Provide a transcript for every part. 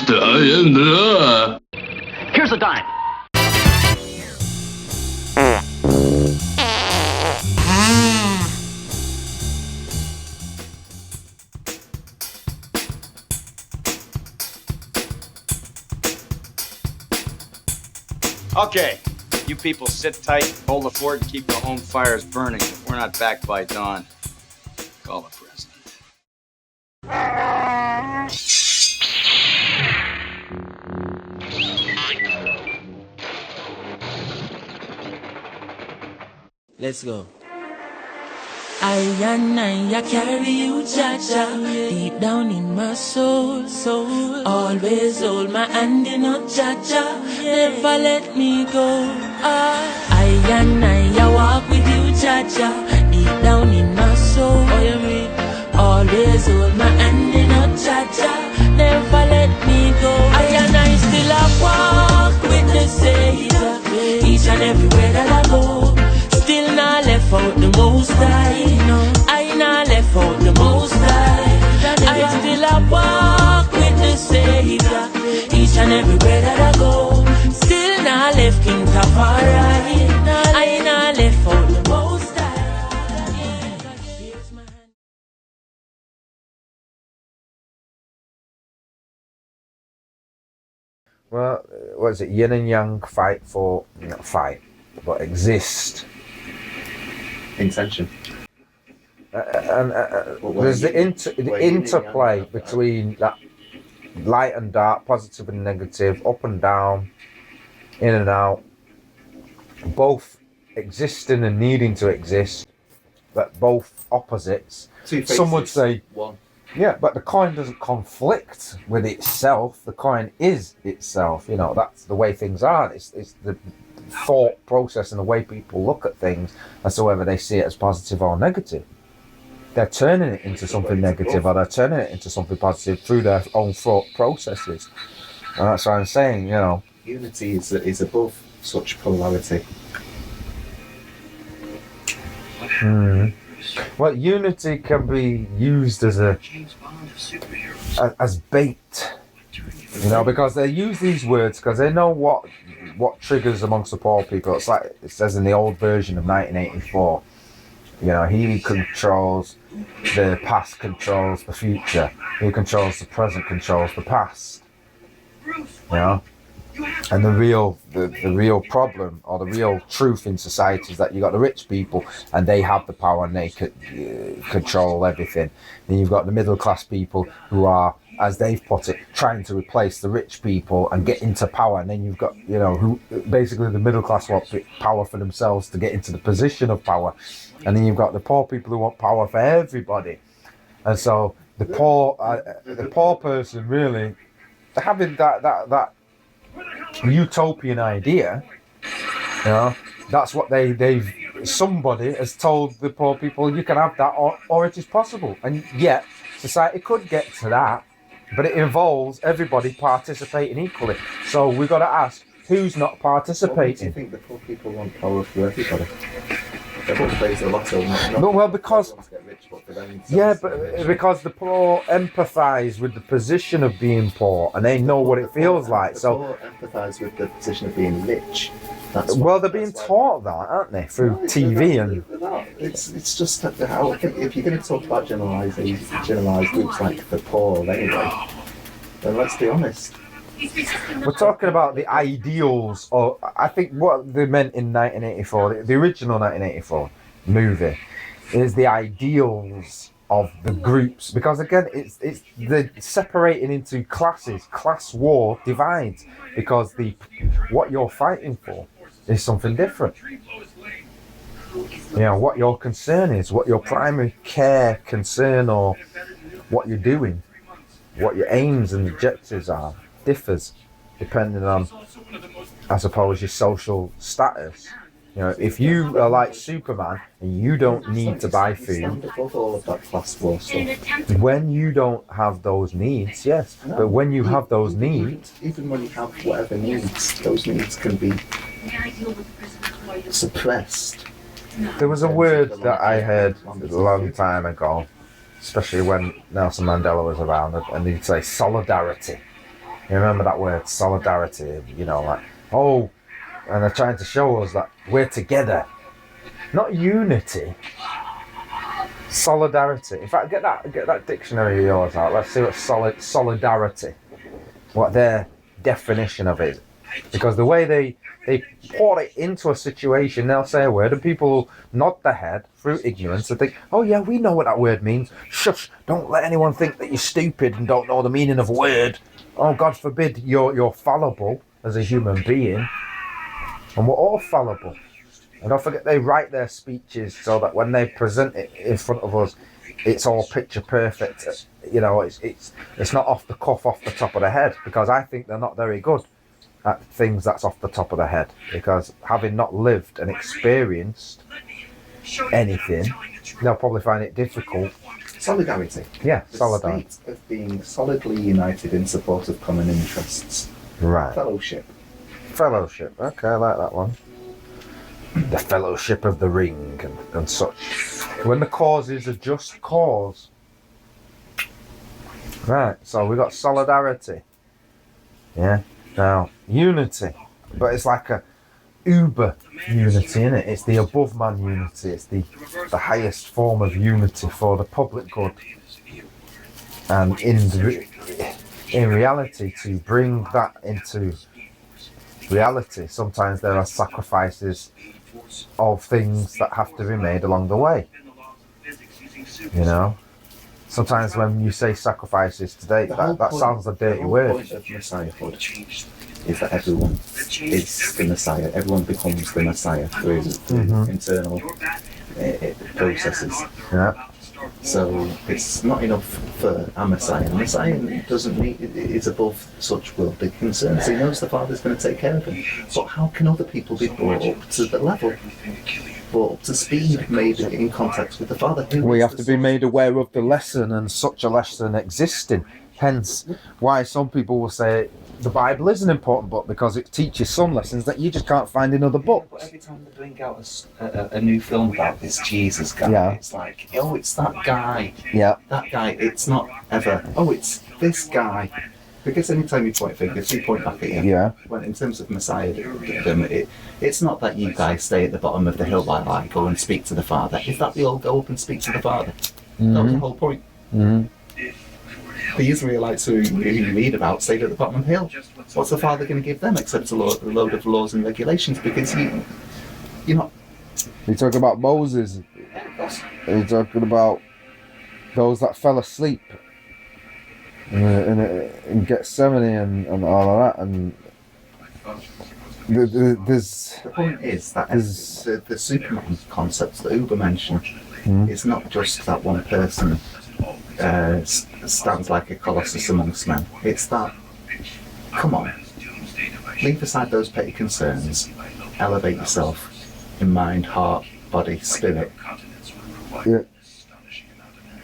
Here's a dime. Okay, you people sit tight, hold the fort, and keep the home fires burning. If we're not back by dawn, call the president. Let's go. I carry you, Cha-Cha, deep down in my soul. Always hold my hand in a Cha-Cha, never let me go. I walk with you, Cha-Cha, deep down in my soul. Always hold my hand in a Cha-Cha, never let me go. I still walk with the Savior, each and everywhere that I go. Still not left out the most high. I not left out the most high. I still a walk with the Savior, each and everywhere that I go. Still not left King Tafari. I not left out the most high. Well, what is it? Yin and Yang fight for, not fight, but exist. Intention. And there's the interplay between that light and dark, positive and negative, up and down, in and out, both existing and needing to exist, but both opposites. Two faces, some would say one. Yeah, but the coin doesn't conflict with itself. The coin is itself. You know, that's the way things are. It's the thought process and the way people look at things as to whether they see it as positive or negative. They're turning it into something negative or they're turning it into something positive through their own thought processes. And that's what I'm saying, you know. Unity is above such polarity. Well, unity can be used as as bait, you know, because they use these words because they know what triggers amongst the poor people. It's like it says in the old version of 1984. You know, he controls the past, controls the future. He controls the present, controls the past. You know, and the real problem or the real truth in society is that you got the rich people and they have the power and they could control everything. Then you've got the middle class people who are, as they've put it, trying to replace the rich people and get into power. And then you've got, you know, who basically the middle class want power for themselves to get into the position of power. And then you've got the poor people who want power for everybody. And so the poor person really having that utopian idea, you know, that's what somebody has told the poor people, you can have that or it is possible. And yet society could get to that, but it involves everybody participating equally. So we've got to ask, who's not participating? Why do you think the poor people want power for everybody? Everyone plays a lotto. Because because the poor empathise with the position of being poor and they know what it feels like. The so poor empathise with the position of being rich. They're being taught that, aren't they, through TV and. It's just that how if you're going to talk about generalised groups like the poor anyway, then let's be honest. We're talking about the ideals, or I think what they meant in 1984, the original 1984 movie, is the ideals of the groups. Because again, it's the separating into classes. Class war divides because what you're fighting for is something different. You know, what your concern is, what your primary care concern, or what you're doing, what your aims and objectives are. Differs depending on, I suppose, your social status. You know, if you are like Superman and you don't need to buy food, all of that class war stuff. When you don't have those needs, yes, but when you have those needs, even when you have whatever needs, those needs can be suppressed. There was a word that I heard a long time ago, especially when Nelson Mandela was around, and he'd say solidarity. You remember that word, solidarity, you know, like, oh, and they're trying to show us that we're together. Not unity, solidarity. In fact, get that dictionary of yours out. Let's see what solidarity, what their definition of it is. Because the way they pour it into a situation, they'll say a word and people nod their head through ignorance and think, oh yeah, we know what that word means. Shush, don't let anyone think that you're stupid and don't know the meaning of a word. Oh, God forbid you're fallible as a human being. And we're all fallible. And don't forget, they write their speeches so that when they present it in front of us, it's all picture perfect. You know, it's not off the cuff, off the top of the head, because I think they're not very good at things that's off the top of the head, because having not lived and experienced anything, they'll probably find it difficult. Solidarity. Yeah, the solidarity. state of being solidly united in support of common interests. Right. Fellowship. Fellowship. Okay, I like that one. The fellowship of the ring and such. When the cause is a just cause. Right, so we got solidarity. Yeah. Now, unity. But it's like a uber unity, isn't it? It's the above man unity. It's the highest form of unity for the public good. And in reality, to bring that into reality, sometimes there are sacrifices of things that have to be made along the way. You know? Sometimes when you say sacrifices today, that sounds a dirty word. The point of Messiahhood is that everyone is the Messiah. Everyone becomes the Messiah through internal processes. Yeah. So it's not enough for a Messiah. Messiah doesn't need, is above such worldly concerns. He knows the Father's going to take care of him. But how can other people be brought up to the level, brought up to speed, made in contact with the Father? We have to be made aware of the lesson and such a lesson existing. Hence why some people will say the Bible is an important book, because it teaches some lessons that you just can't find in other books. But every time they bring out a new film about this Jesus guy, Yeah. it's like, oh, it's that guy. Yeah. That guy. It's not ever, oh, it's this guy. Because anytime you point fingers, you point back at you. Yeah. When in terms of Messiah, it's not that you guys stay at the bottom of the hill while I go and speak to the Father. It's that we all go up and speak to the Father. That was the whole point. The Israelites who you read about stayed at the bottom of the hill. What's the Father going to give them except a load of laws and regulations? Because you're not. You're talking about Moses. You're talking about those that fell asleep in Gethsemane and all of that. And there's. The point is that the Superman concepts that Uber mentioned, it's not just that one person stands like a colossus amongst men. It's that, come on, leave aside those petty concerns, elevate yourself in mind, heart, body, spirit. Yeah.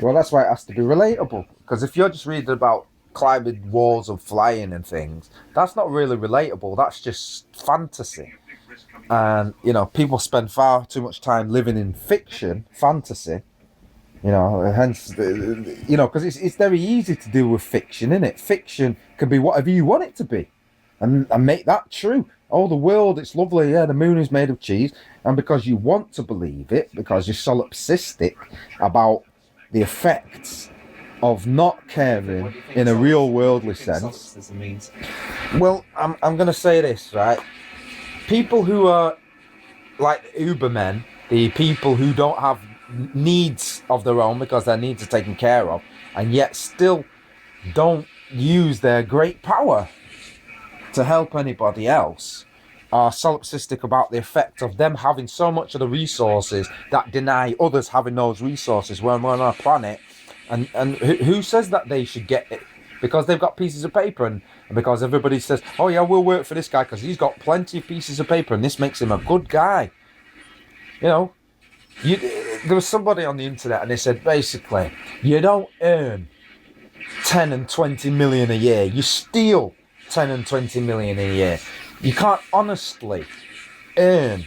Well, that's why it has to be relatable. Because if you're just reading about climbing walls and flying and things, that's not really relatable. That's just fantasy. And, you know, people spend far too much time living in fiction, fantasy. You know, hence, you know, because it's very easy to deal with fiction, isn't it? Fiction can be whatever you want it to be, and make that true. Oh, the world, it's lovely, yeah, the moon is made of cheese. And because you want to believe it, because you're solipsistic about the effects of not caring in a real worldly sense. Well, I'm going to say this, right? People who are like Ubermen, the people who don't have needs of their own because their needs are taken care of, and yet still don't use their great power to help anybody else, are solipsistic about the effect of them having so much of the resources that deny others having those resources when we're on our planet. And who says that they should get it? Because they've got pieces of paper, and because everybody says, oh yeah, we'll work for this guy because he's got plenty of pieces of paper and this makes him a good guy. You know, there was somebody on the internet and they said, basically, you don't earn 10 and 20 million a year. You steal 10 and 20 million a year. You can't honestly earn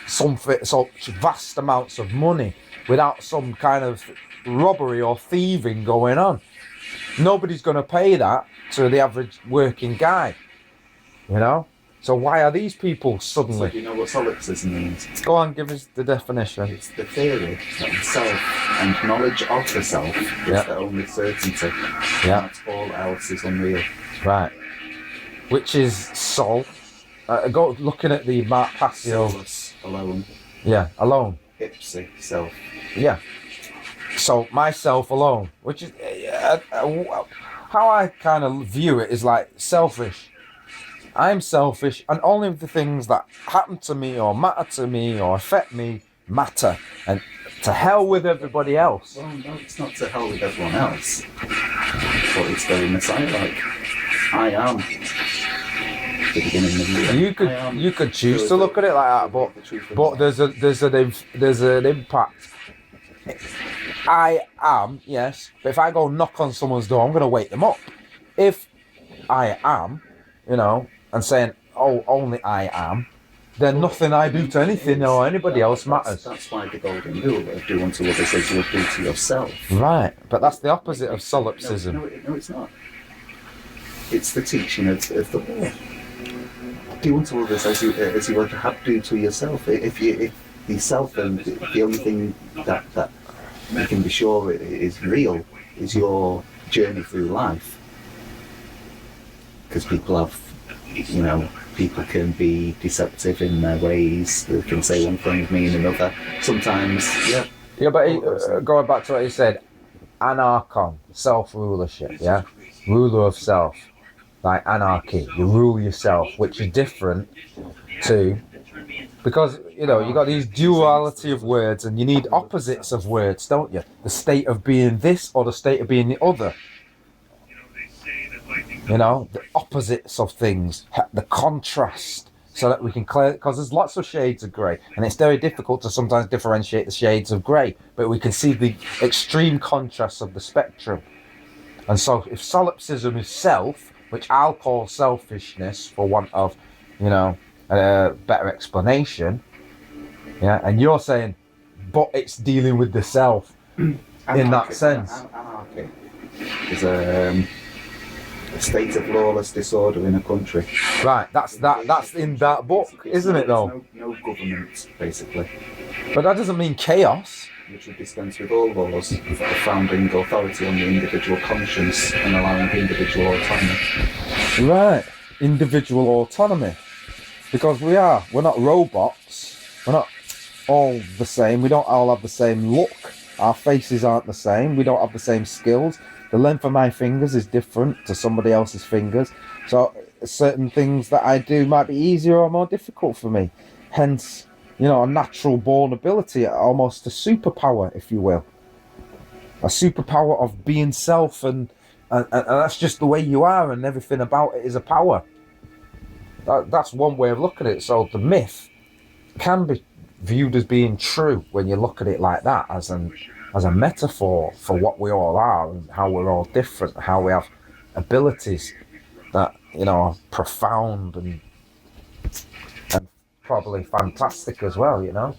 such vast amounts of money without some kind of robbery or thieving going on. Nobody's going to pay that to the average working guy, you know? So why are these people So suddenly... do you know what solipsism means? Go on, give us the definition. It's the theory that the self and knowledge of the self is the only certainty. Yeah. And all else is unreal. Right. Which is soul. Go looking at the Mark Passio. Solus, alone. Yeah, alone. Ipsi, self. Yeah. So myself alone, which is how I kind of view it is like selfish. I'm selfish, and only the things that happen to me or matter to me or affect me matter, and to hell with everybody else. Well, no, it's not to hell with everyone else, but it's very Messiah-like. I am the beginning of the You could choose to look at it like that, but there's an impact. I am, yes, but if I go knock on someone's door, I'm going to wake them up. If I am, you know, and saying, oh, only I am, then nothing I do to anything or anybody else matters. That's why the golden rule of do unto others as you would do to yourself. Right, but that's the opposite of solipsism. No, it's not. It's the teaching of the law. Do unto others as you would have to do to yourself. If yourself, and the only thing that you can be sure is real is your journey through life. Because people have, you know, people can be deceptive in their ways. They can say one thing, mean another. Sometimes, yeah. Yeah, but going back to what you said, anarchon, self-rulership, yeah? Ruler of self. Like anarchy, you rule yourself, which is different to, because, you know, you got these duality of words and you need opposites of words, don't you? The state of being this or the state of being the other. You know, the opposites of things, the contrast, so that we can clear, because there's lots of shades of grey, and it's very difficult to sometimes differentiate the shades of grey, but we can see the extreme contrasts of the spectrum. And so if solipsism is self, which I'll call selfishness for want of, you know, a better explanation, yeah, and you're saying, but it's dealing with the self in that sense. Anarchy is a state of lawless disorder in a country. Right, that's in that book, isn't it though? No government, basically. But that doesn't mean chaos. Which would dispense with all laws, founding authority on the individual conscience and allowing individual autonomy. Right, individual autonomy. Because we're not robots. We're not all the same. We don't all have the same look. Our faces aren't the same. We don't have the same skills. The length of my fingers is different to somebody else's fingers. So certain things that I do might be easier or more difficult for me. Hence, you know, a natural born ability, almost a superpower, if you will. A superpower of being self, and that's just the way you are, and everything about it is a power. That's one way of looking at it. So the myth can be viewed as being true when you look at it like that, as a metaphor for what we all are and how we're all different, how we have abilities that, you know, are profound and probably fantastic as well, you know.